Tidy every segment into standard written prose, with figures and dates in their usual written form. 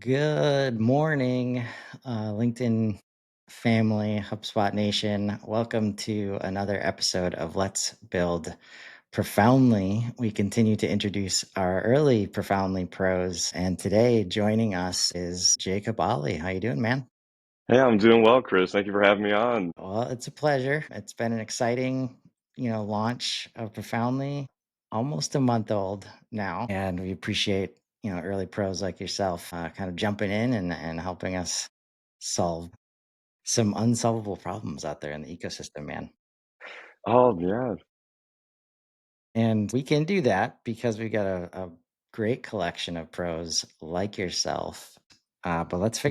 Good morning, LinkedIn family, HubSpot Nation. Welcome to another episode of Let's Build Profoundly. We continue to introduce our early Profoundly pros, and today joining us is Jacob Olle. How you doing, man? Hey, I'm doing well, Chris. Thank you for having me on. Well, it's a pleasure. It's been an exciting, launch of Profoundly, almost a month old now, and we appreciate early pros like yourself kind of jumping in and helping us solve some unsolvable problems out there in the ecosystem, man. Oh, yeah. And we can do that because we got a great collection of pros like yourself. But let's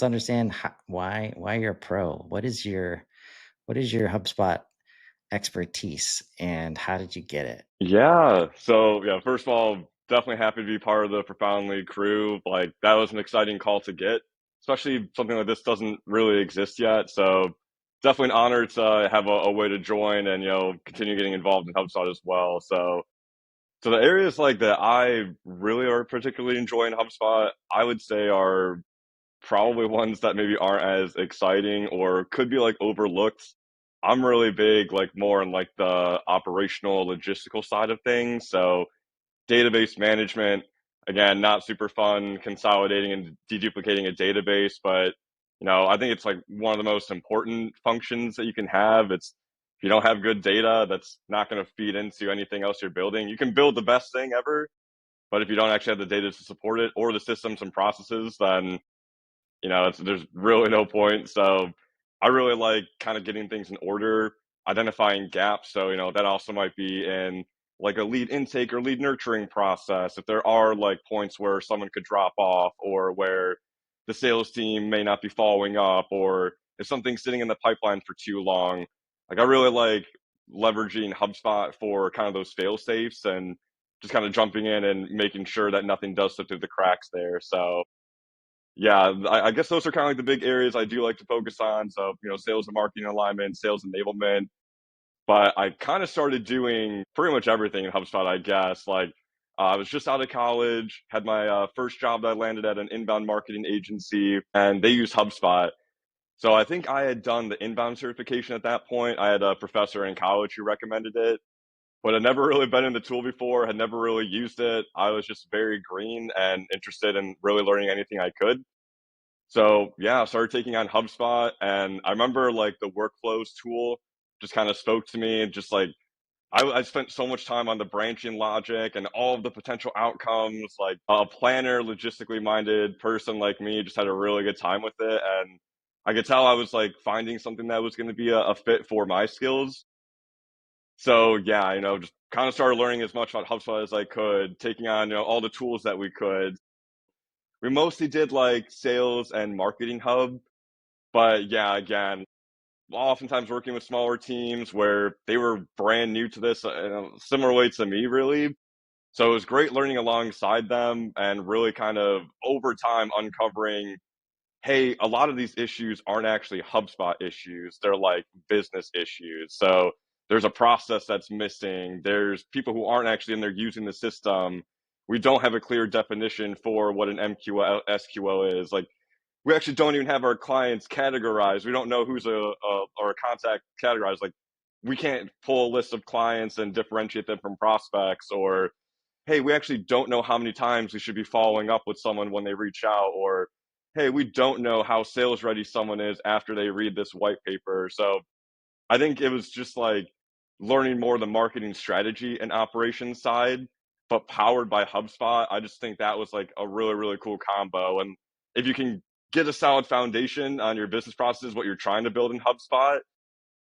understand why you're a pro. What is your HubSpot expertise and how did you get it? Yeah. First of all, definitely happy to be part of the Profoundly crew. Like, that was an exciting call to get, especially something like this doesn't really exist yet. So, definitely an honor to have a way to join and, continue getting involved in HubSpot as well. So the areas like that I really are particularly enjoying HubSpot, I would say are probably ones that maybe aren't as exciting or could be like overlooked. I'm really big, like more on like the operational logistical side of things. So database management, again, not super fun consolidating and deduplicating a database, but I think it's like one of the most important functions that you can have. It's if you don't have good data, that's not going to feed into anything else you're building. You can build the best thing ever, but if you don't actually have the data to support it or the systems and processes, then there's really no point. So I really like kind of getting things in order, identifying gaps. So, that also might be in like a lead intake or lead nurturing process. If there are like points where someone could drop off or where the sales team may not be following up, or if something's sitting in the pipeline for too long, like I really like leveraging HubSpot for kind of those fail safes and just kind of jumping in and making sure that nothing does slip through the cracks there. So yeah, I guess those are kind of like the big areas I do like to focus on. So, sales and marketing alignment, sales enablement. But I kind of started doing pretty much everything in HubSpot, I guess. Like, I was just out of college, had my first job that I landed at an inbound marketing agency, and they use HubSpot. So I think I had done the inbound certification at that point. I had a professor in college who recommended it, but I'd never really been in the tool before, had never really used it. I was just very green and interested in really learning anything I could. So yeah, I started taking on HubSpot, and I remember like the workflows tool just kind of spoke to me, and just like I spent so much time on the branching logic and all of the potential outcomes. Like a planner, logistically minded person like me just had a really good time with it, and I could tell I was like finding something that was going to be a fit for my skills. So yeah, just kind of started learning as much about HubSpot as I could, taking on all the tools that we could. We mostly did like sales and marketing hub. But yeah, again, oftentimes working with smaller teams where they were brand new to this, similarly to me, really. So it was great learning alongside them and really kind of over time uncovering, hey, a lot of these issues aren't actually HubSpot issues. They're like business issues. So there's a process that's missing. There's people who aren't actually in there using the system. We don't have a clear definition for what an MQL, SQL is. Like, we actually don't even have our clients categorized. We don't know who's or a contact categorized. Like, we can't pull a list of clients and differentiate them from prospects. Or, hey, we actually don't know how many times we should be following up with someone when they reach out. Or, hey, we don't know how sales ready someone is after they read this white paper. So I think it was just like learning more the marketing strategy and operations side, but powered by HubSpot. I just think that was like a really, really cool combo. And if you can get a solid foundation on your business processes, what you're trying to build in HubSpot,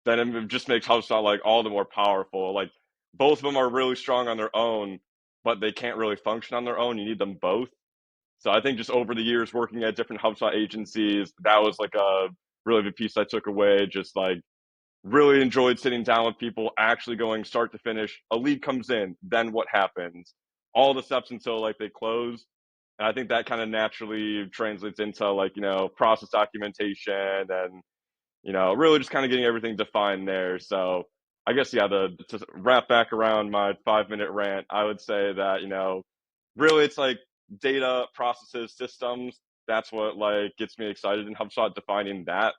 then it just makes HubSpot like all the more powerful. Like, both of them are really strong on their own, but they can't really function on their own. You need them both. So I think just over the years working at different HubSpot agencies, that was like a really big piece I took away. Just like really enjoyed sitting down with people, actually going start to finish. A lead comes in, then what happens? All the steps until like they close. And I think that kind of naturally translates into like, process documentation and, really just kind of getting everything defined there. So I guess, yeah, to wrap back around my 5-minute rant, I would say that, really it's like data, processes, systems. That's what like gets me excited in HubSpot, defining that,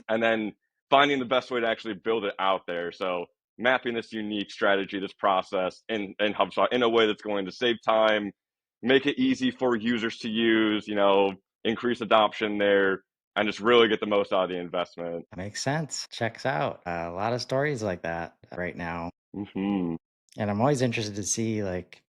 and then finding the best way to actually build it out there. So mapping this unique strategy, this process in HubSpot in a way that's going to save time, make it easy for users to use, increase adoption there, and just really get the most out of the investment. Makes sense. Checks out. A lot of stories like that right now. Hmm. And I'm always interested to see, like,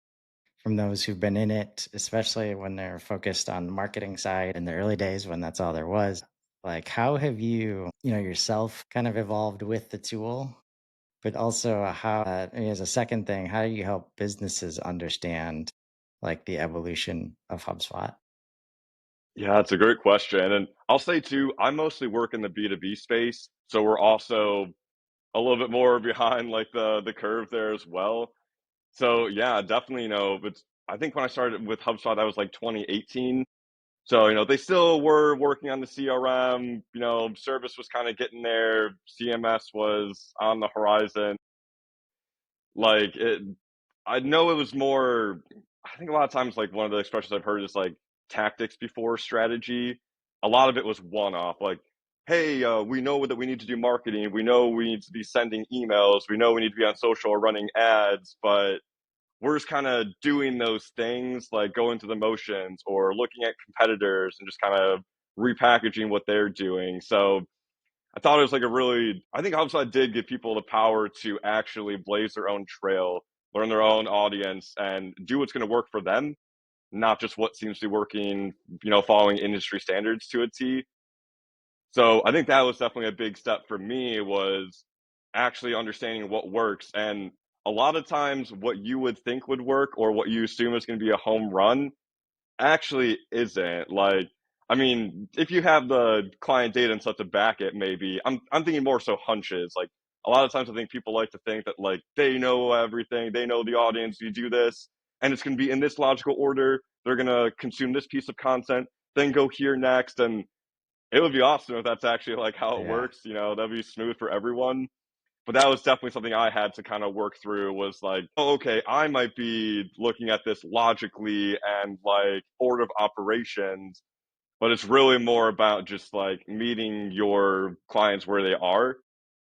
from those who've been in it, especially when they're focused on the marketing side in the early days when that's all there was. Like, how have you, yourself kind of evolved with the tool? But also, how, as a second thing, how do you help businesses understand like the evolution of HubSpot? Yeah, that's a great question. And I'll say too, I mostly work in the B2B space. So we're also a little bit more behind like the curve there as well. So yeah, definitely, but I think when I started with HubSpot, that was like 2018. So, they still were working on the CRM, service was kind of getting there, CMS was on the horizon. Like I know it was more, I think a lot of times like one of the expressions I've heard is like tactics before strategy. A lot of it was one off, like, hey, we know that we need to do marketing, we know we need to be sending emails, we know we need to be on social or running ads, but we're just kind of doing those things, like going through the motions or looking at competitors and just kind of repackaging what they're doing. So I thought it was like I think HubSpot did give people the power to actually blaze their own trail, learn their own audience, and do what's going to work for them, not just what seems to be working, following industry standards to a T. So I think that was definitely a big step for me, was actually understanding what works. And a lot of times what you would think would work or what you assume is going to be a home run actually isn't. Like, I mean, if you have the client data and stuff to back it, maybe I'm thinking more so hunches. Like a lot of times I think people like to think that like they know everything, they know the audience, you do this, and it's gonna be in this logical order. They're gonna consume this piece of content, then go here next. And it would be awesome if that's actually like how it Yeah. works, that'd be smooth for everyone. But that was definitely something I had to kind of work through, was like, oh, okay, I might be looking at this logically and like order of operations, but it's really more about just like meeting your clients where they are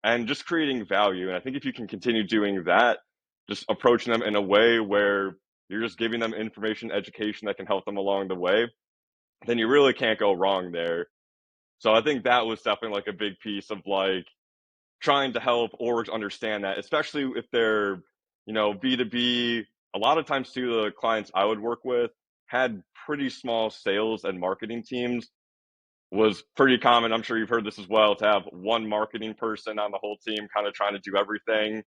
and just creating value. And I think if you can continue doing that, just approaching them in a way where you're just giving them information, education that can help them along the way, then you really can't go wrong there. So I think that was definitely like a big piece of like trying to help orgs understand that, especially if they're, B2B. A lot of times too, the clients I would work with had pretty small sales and marketing teams. Was pretty common. I'm sure you've heard this as well, to have one marketing person on the whole team kind of trying to do everything,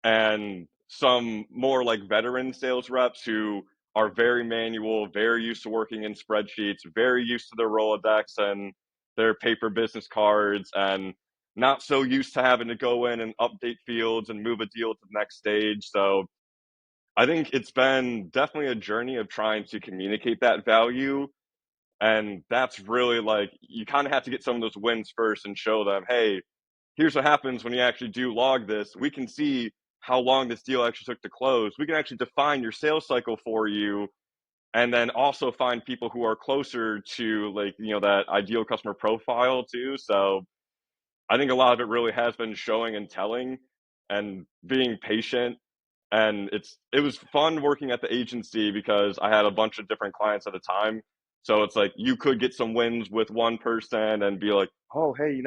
and some more like veteran sales reps who are very manual, very used to working in spreadsheets, very used to their Rolodex and their paper business cards, and not so used to having to go in and update fields and move a deal to the next stage. So I think it's been definitely a journey of trying to communicate that value. And that's really like, you kind of have to get some of those wins first and show them, hey, here's what happens when you actually do log this. We can see how long this deal actually took to close. We can actually define your sales cycle for you, and then also find people who are closer to like, that ideal customer profile too. So I think a lot of it really has been showing and telling and being patient. And it was fun working at the agency because I had a bunch of different clients at a time. So it's like you could get some wins with one person and be like, oh, hey,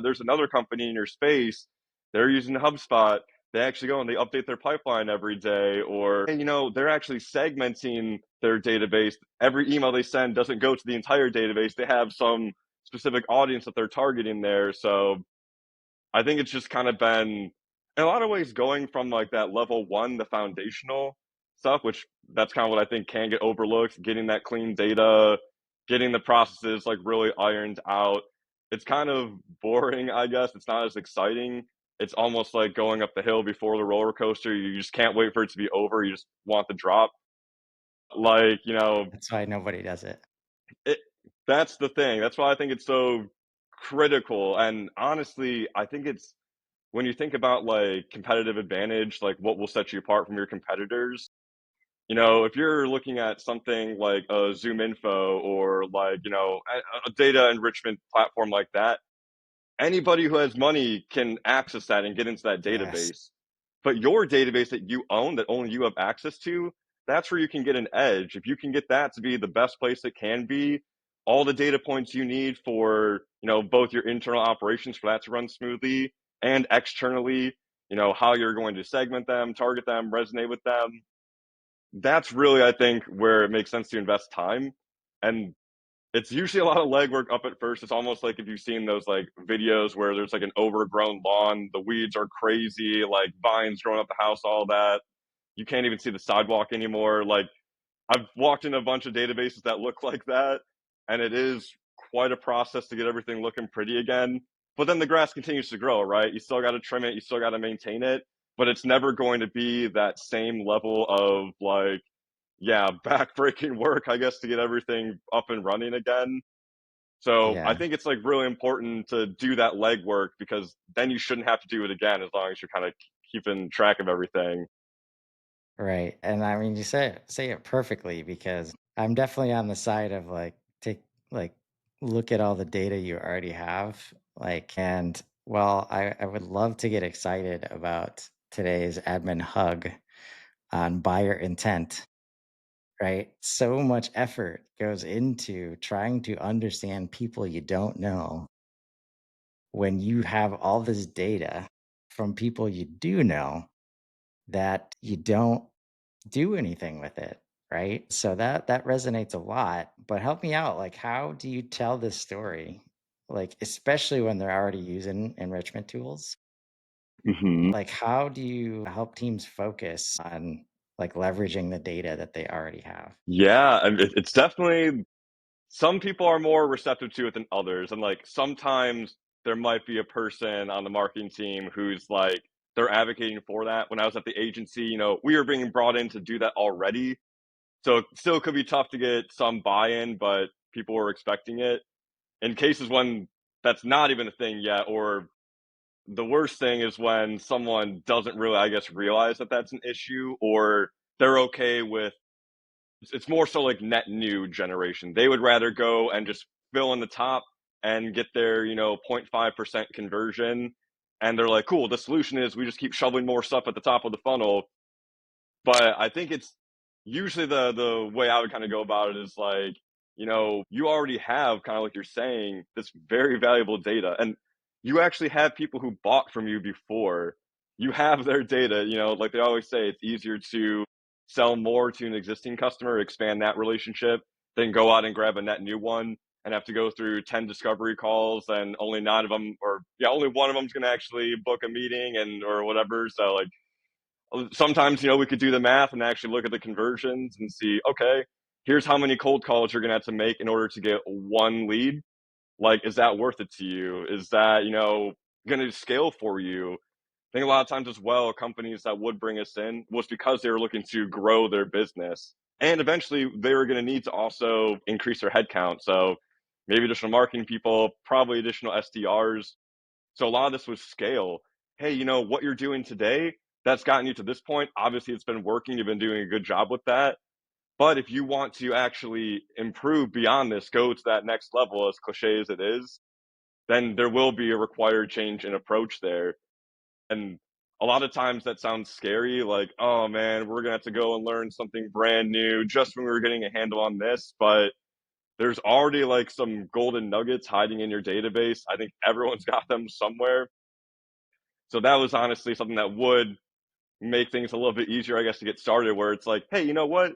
there's another company in your space. They're using HubSpot. They actually go and they update their pipeline every day. Or, hey, they're actually segmenting their database. Every email they send doesn't go to the entire database. They have some specific audience that they're targeting there. So I think it's just kind of been, in a lot of ways, going from like that level one, the foundational stuff, which that's kind of what I think can get overlooked, getting that clean data, getting the processes like really ironed out. It's kind of boring, I guess. It's not as exciting. It's almost like going up the hill before the roller coaster. You just can't wait for it to be over. You just want the drop. Like, That's why nobody does it. it, that's the thing. That's why I think it's so critical. And honestly, I think it's, when you think about like competitive advantage, like what will set you apart from your competitors, if you're looking at something like a Zoom Info or like, a data enrichment platform like that, anybody who has money can access that and get into that Yes. database. But your database that you own, that only you have access to, that's where you can get an edge. If you can get that to be the best place it can be, all the data points you need for, both your internal operations for that to run smoothly and externally, how you're going to segment them, target them, resonate with them. That's really, I think, where it makes sense to invest time. And it's usually a lot of legwork up at first. It's almost like if you've seen those like videos where there's like an overgrown lawn, the weeds are crazy, like vines growing up the house, all that. You can't even see the sidewalk anymore. Like I've walked in a bunch of databases that look like that, and it is quite a process to get everything looking pretty again. But then the grass continues to grow, right? You still got to trim it, you still got to maintain it, but it's never going to be that same level of like, yeah, backbreaking work, I guess, to get everything up and running again. So I Yeah. think it's like really important to do that legwork because then you shouldn't have to do it again as long as you're kind of keeping track of everything. Right. And I mean, you say it perfectly because I'm definitely on the side of like take like look at all the data you already have. Like, and well, I would love to get excited about today's admin hug on buyer intent, right? So much effort goes into trying to understand people you don't know when you have all this data from people you do know that you don't do anything with it, right? So that resonates a lot, but help me out, like how do you tell this story? Like especially when they're already using enrichment tools? Hmm. Like how do you help teams focus on like leveraging the data that they already have? Yeah, and it's definitely some people are more receptive to it than others. And like sometimes there might be a person on the marketing team who's like, they're advocating for that. When I was at the agency, we were being brought in to do that already. So it still could be tough to get some buy in, but people were expecting it. In cases when that's not even a thing yet, or the worst thing is when someone doesn't really, I guess, realize that that's an issue, or they're okay with it's more so like net new generation. They would rather go and just fill in the top and get their 0.5% conversion, and they're like, cool, the solution is we just keep shoveling more stuff at the top of the funnel. But I think it's usually the way I would kind of go about it is like, you already have kind of like you're saying this very valuable data, and you actually have people who bought from you before. You have their data, like they always say, it's easier to sell more to an existing customer, expand that relationship, than go out and grab a net new one and have to go through 10 discovery calls and only nine of them, or yeah, only one of them's going to actually book a meeting and or whatever. So like sometimes we could do the math and actually look at the conversions and see, okay, here's how many cold calls you're going to have to make in order to get one lead. Like, is that worth it to you? Is that going to scale for you? I think a lot of times as well, companies that would bring us in was because they were looking to grow their business, and eventually they were going to need to also increase their headcount. So maybe additional marketing people, probably additional SDRs. So a lot of this was scale. Hey, what you're doing today, that's gotten you to this point. Obviously, it's been working. You've been doing a good job with that. But if you want to actually improve beyond this, go to that next level, as cliche as it is, then there will be a required change in approach there. And a lot of times that sounds scary, like, oh man, we're going to have to go and learn something brand new just when we were getting a handle on this. But there's already like some golden nuggets hiding in your database. I think everyone's got them somewhere. So that was honestly something that would make things a little bit easier, I guess, to get started, where it's like, hey, you know what?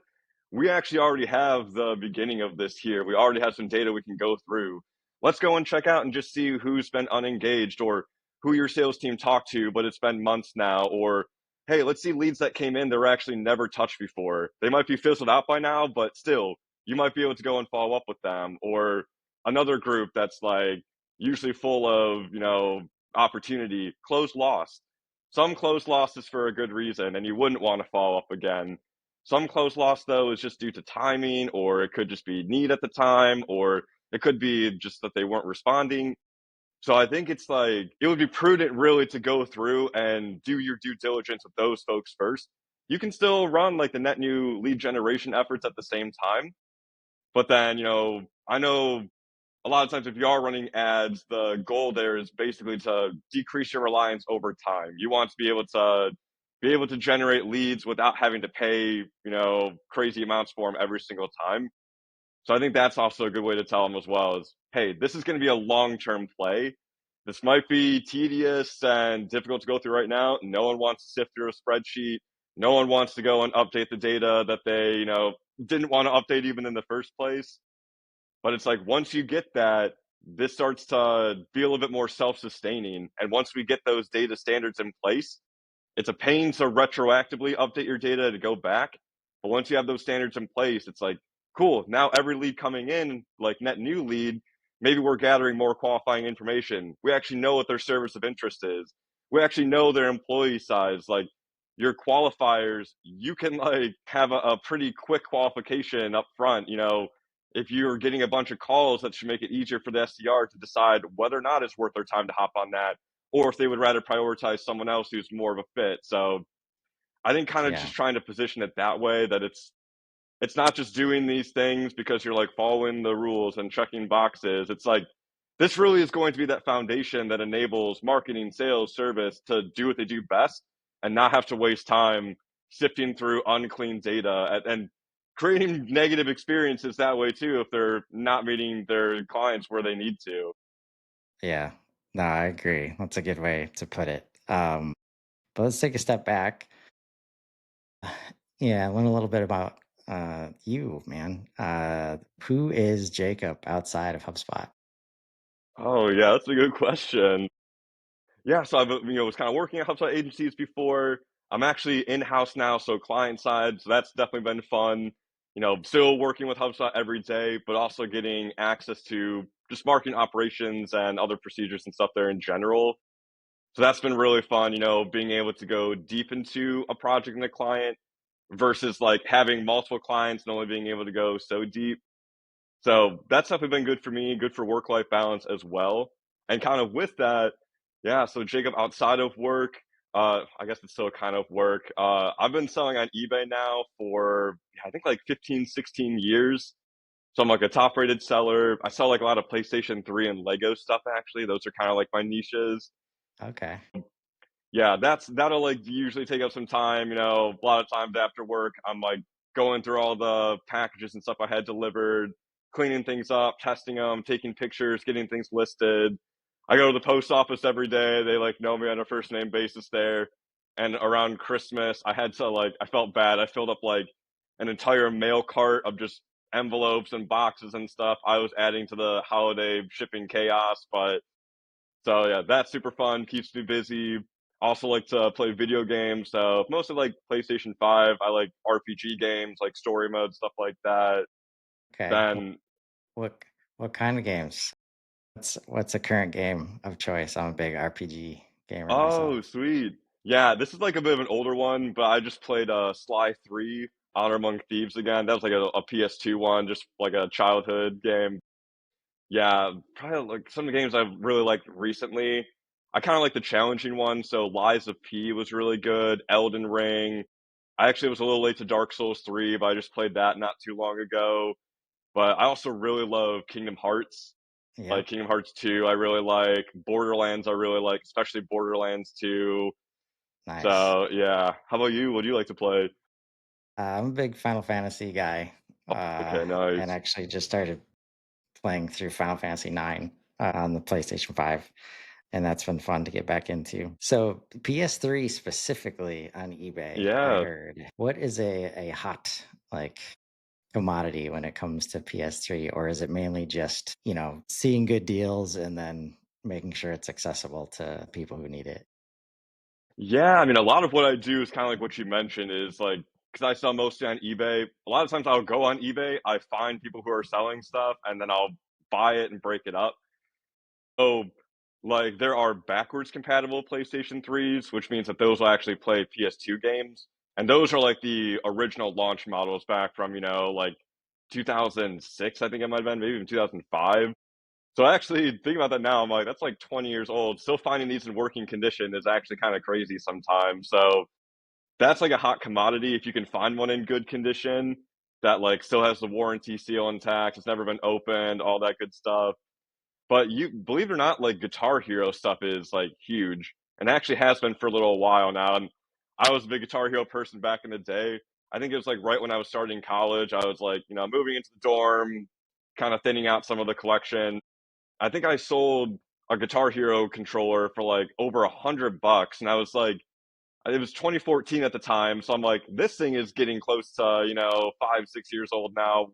We actually already have the beginning of this here. We already have some data we can go through. Let's go and check out and just see who's been unengaged or who your sales team talked to, but it's been months now. Or, hey, let's see leads that came in that were actually never touched before. They might be fizzled out by now, but still, you might be able to go and follow up with them. Or another group that's like usually full of, opportunity, closed lost. Some closed loss is for a good reason, and you wouldn't want to follow up again. Some closed loss, though, is just due to timing, or it could just be need at the time, or it could be just that they weren't responding. So I think it's like it would be prudent, really, to go through and do your due diligence with those folks first. you can still run like the net new lead generation efforts at the same time. But then, I know a lot of times if you are running ads, the goal there is basically to decrease your reliance over time. You want to be able to generate leads without having to pay, crazy amounts for them every single time. So I think that's also a good way to tell them as well is, hey, this is going to be a long-term play. This might be tedious and difficult to go through right now. No one wants to sift through a spreadsheet. No one wants to go and update the data that they, didn't want to update even in the first place. But it's like once you get that, this starts to be a little bit more self-sustaining. And once we get those data standards in place, it's a pain to retroactively update your data to go back. But once you have those standards in place, it's like, cool, now every lead coming in, like net new lead, maybe we're gathering more qualifying information. We actually know what their service of interest is. We actually know their employee size. Like your qualifiers, you can like have a pretty quick qualification up front. If you're getting a bunch of calls, that should make it easier for the SDR to decide whether or not it's worth their time to hop on that, or if they would rather prioritize someone else who's more of a fit. So I think kind of Yeah. just trying to position it that way, that it's not just doing these things because you're like following the rules and checking boxes. It's like this really is going to be that foundation that enables marketing, sales, service to do what they do best and not have to waste time sifting through unclean data and creating negative experiences that way too if they're not meeting their clients where they need to. Yeah. No, I agree. That's a good way to put it. But let's take a step back. Yeah, learn a little bit about you, man. Who is Jacob outside of HubSpot? Oh yeah, that's a good question. Yeah, so I've was kind of working at HubSpot agencies before. I'm actually in house now, so client side. So that's definitely been fun. Still working with HubSpot every day, but also getting access to just marketing operations and other procedures and stuff there in general. So that's been really fun. Being able to go deep into a project and a client versus like having multiple clients and only being able to go so deep. So that's definitely been good for me, good for work life balance as well. And kind of with that, yeah, so Jacob, outside of work, I guess it's still kind of work. I've been selling on eBay now for, yeah, I think like 15, 16 years. So I'm like a top rated seller. I sell like a lot of PlayStation 3 and Lego stuff actually. Those are kind of like my niches. Okay. Yeah, that'll like usually take up some time. A lot of times after work, I'm like going through all the packages and stuff I had delivered, cleaning things up, testing them, taking pictures, getting things listed. I go to the post office every day. They like know me on a first name basis there. And around Christmas, I felt bad. I filled up like an entire mail cart of just envelopes and boxes and stuff. I was adding to the holiday shipping chaos, but so yeah, that's super fun, keeps me busy. Also like to play video games, so mostly like PlayStation 5. I like RPG games, like story mode, stuff like that. Okay. Then, What what kind of games? What's a current game of choice? I'm a big RPG gamer myself. oh, sweet. Yeah, this is like a bit of an older one, but I just played Sly 3, Honor Among Thieves again. That was like a PS2 one, just like a childhood game. Yeah, probably like some of the games I've really liked recently. I kind of like the challenging one. So Lies of P was really good. Elden Ring. I actually was a little late to Dark Souls 3, but I just played that not too long ago. But I also really love Kingdom Hearts. Like Yep. Kingdom Hearts 2, I really like. Borderlands, I really like, especially Borderlands 2. Nice. So yeah. How about you? What do you like to play? I'm a big Final Fantasy guy, Okay, and nice. actually just started playing through Final Fantasy 9 on the PlayStation 5, and that's been fun to get back into. So PS3 specifically on eBay, I Yeah. heard. What is a hot like commodity when it comes to PS3, or is it mainly just seeing good deals and then making sure it's accessible to people who need it? Yeah, I mean, a lot of what I do is kind of like what you mentioned is like, because I sell mostly on eBay. A lot of times I'll go on eBay, I find people who are selling stuff, and then I'll buy it and break it up. So, like, there are backwards compatible PlayStation 3s, which means that those will actually play PS2 games. And those are like the original launch models back from, like 2006, I think it might have been, maybe even 2005. So actually thinking about that now, I'm like, that's like 20 years old. Still finding these in working condition is actually kind of crazy sometimes. So that's like a hot commodity if you can find one in good condition that like still has the warranty seal intact, it's never been opened, all that good stuff. But you believe it or not, like Guitar Hero stuff is like huge and actually has been for a little while now. And I was a big Guitar Hero person back in the day. I think it was like right when I was starting college. I was like, moving into the dorm, kind of thinning out some of the collection. I think I sold a Guitar Hero controller for like over $100, and I was like, it was 2014 at the time, so I'm like, this thing is getting close to 5, 6 years old now.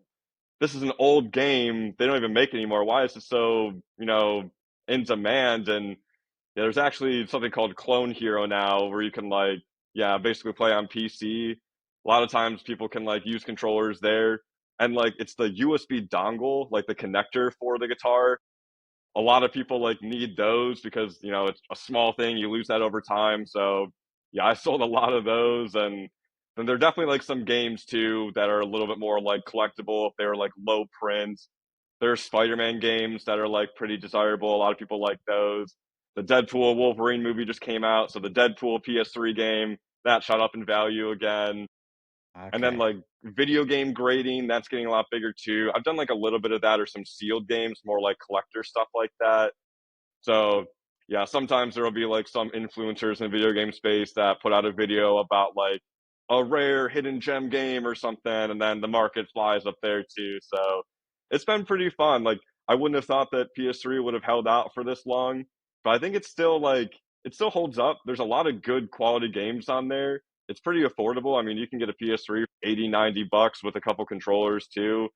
This is an old game. They don't even make it anymore. Why is it so in demand? And yeah, there's actually something called Clone Hero now, where you can like basically play on PC. A lot of times people can like use controllers there, and like it's the USB dongle, like the connector for the guitar. A lot of people like need those because it's a small thing, you lose that over time. So yeah, I sold a lot of those. And then there are definitely like some games too that are a little bit more like collectible if they're like low print. There's Spider-Man games that are like pretty desirable, a lot of people like those. The Deadpool Wolverine movie just came out, so the Deadpool PS3 game that shot up in value again. And then Okay. like video game grading, that's getting a lot bigger too. I've done like a little bit of that, or some sealed games, more like collector stuff like that. So yeah, sometimes there will be like some influencers in the video game space that put out a video about like a rare hidden gem game or something, and then the market flies up there too. So it's been pretty fun. Like I wouldn't have thought that PS3 would have held out for this long, but I think it's still like it still holds up. There's a lot of good quality games on there. It's pretty affordable. I mean, you can get a PS3 for 80, $90 with a couple controllers too.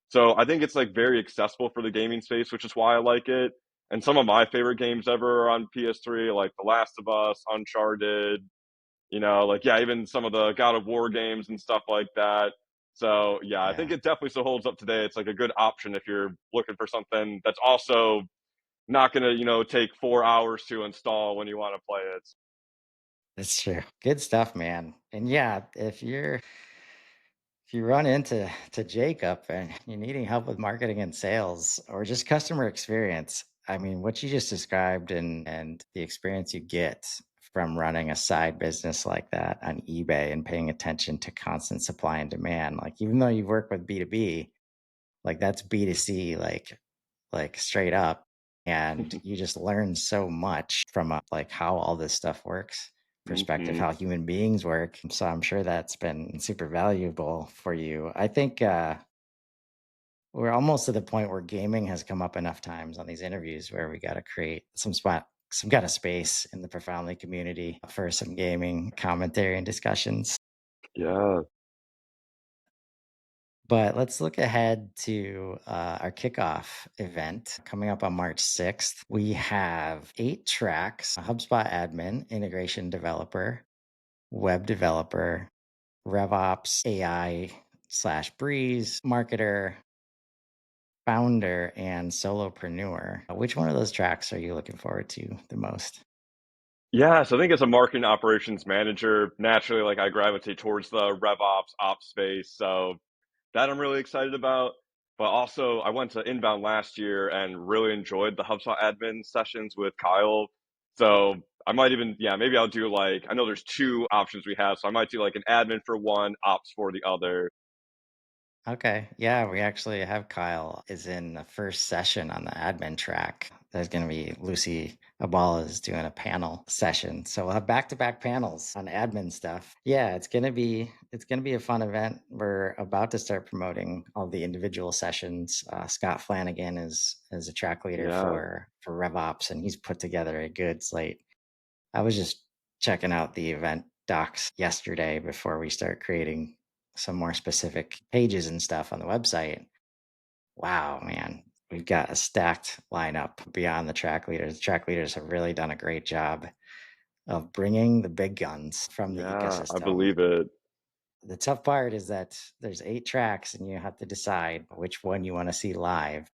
So I think it's like very accessible for the gaming space, which is why I like it. And some of my favorite games ever are on PS3, like The Last of Us, Uncharted, like even some of the God of War games and stuff like that. So yeah, I think Yeah. it definitely still holds up today. It's like a good option if you're looking for something that's also not gonna, take 4 hours to install when you want to play it. That's true. Good stuff, man. And yeah, if you run into Jacob and you're needing help with marketing and sales or just customer experience, I mean, what you just described and the experience you get from running a side business like that on eBay and paying attention to constant supply and demand, like even though you work with B2B, like that's B2C, like straight up. And you just learn so much from like how all this stuff works, perspective, Hmm. how human beings work. So I'm sure that's been super valuable for you. I think we're almost to the point where gaming has come up enough times on these interviews where we got to create some kind of space in the profoundly community for some gaming commentary and discussions. Yeah. But let's look ahead to our kickoff event coming up on March 6th. We have 8 tracks: a HubSpot admin, integration developer, web developer, RevOps, AI slash Breeze, marketer, founder, and solopreneur. Which one of those tracks are you looking forward to the most? Yeah, so I think as a marketing operations manager, naturally, like I gravitate towards the RevOps ops space. So that I'm really excited about. But also, I went to Inbound last year and really enjoyed the HubSpot admin sessions with Kyle. So I might even, yeah, maybe I'll do like, I know there's two options we have. So I might do like an admin for one, ops for the other. Okay. Yeah, we actually have Kyle is in the first session on the admin track. There's going to be Lucy Abala is doing a panel session. So we'll have back-to-back panels on admin stuff. Yeah, it's going to be a fun event. We're about to start promoting all the individual sessions. Scott Flanagan is a track leader Yeah. for RevOps, and he's put together a good slate. I was just checking out the event docs yesterday before we start creating some more specific pages and stuff on the website. Wow, man, we've got a stacked lineup beyond the track leaders. The track leaders have really done a great job of bringing the big guns from the Yeah, I ecosystem. believe it. The tough part is that there's 8 tracks and you have to decide which one you want to see live.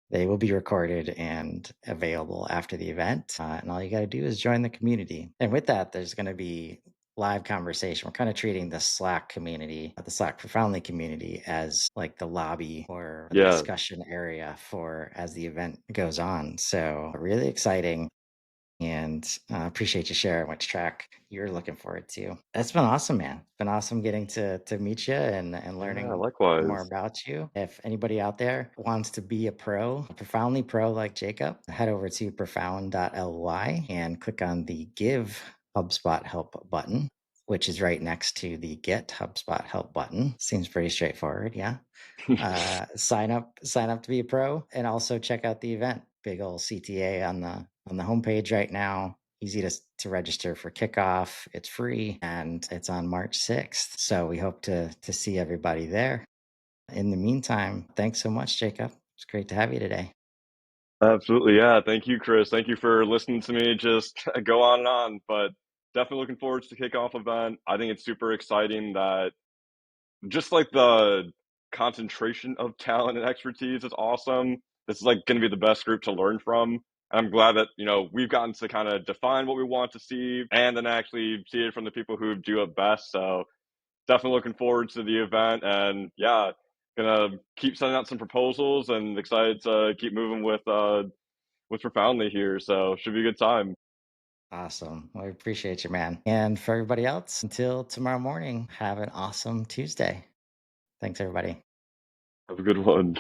They will be recorded and available after the event. And all you got to do is join the community. And with that, there's going to be live conversation. We're kind of treating the Slack community, the Slack Profoundly community, as like the lobby or the Yeah. discussion area for as the event goes on. So really exciting. and appreciate you sharing which track you're looking forward to. It's been awesome, man. It's been awesome getting to meet you and Yeah, learning more likewise. about you. If anybody out there wants to be a pro, profoundly pro like Jacob, head over to profound.ly and click on the Give HubSpot Help button, which is right next to the Get HubSpot Help button. Seems pretty straightforward, yeah. Sign up to be a pro, and also check out the event. Big old CTA on the homepage right now. Easy to register for kickoff. It's free and it's on March 6th. So we hope to see everybody there. In the meantime, thanks so much, Jacob. It's great to have you today. Absolutely, yeah. Thank you, Chris. Thank you for listening to me just go on and on. But definitely looking forward to the kickoff event. I think it's super exciting that just like the concentration of talent and expertise is awesome. This is like going to be the best group to learn from. And I'm glad that, we've gotten to kind of define what we want to see and then actually see it from the people who do it best. So definitely looking forward to the event, and yeah, gonna keep sending out some proposals and excited to keep moving with Profoundly here. So should be a good time. Awesome. Well, I appreciate you, man. And for everybody else, until tomorrow morning, have an awesome Tuesday. Thanks, everybody. Have a good one.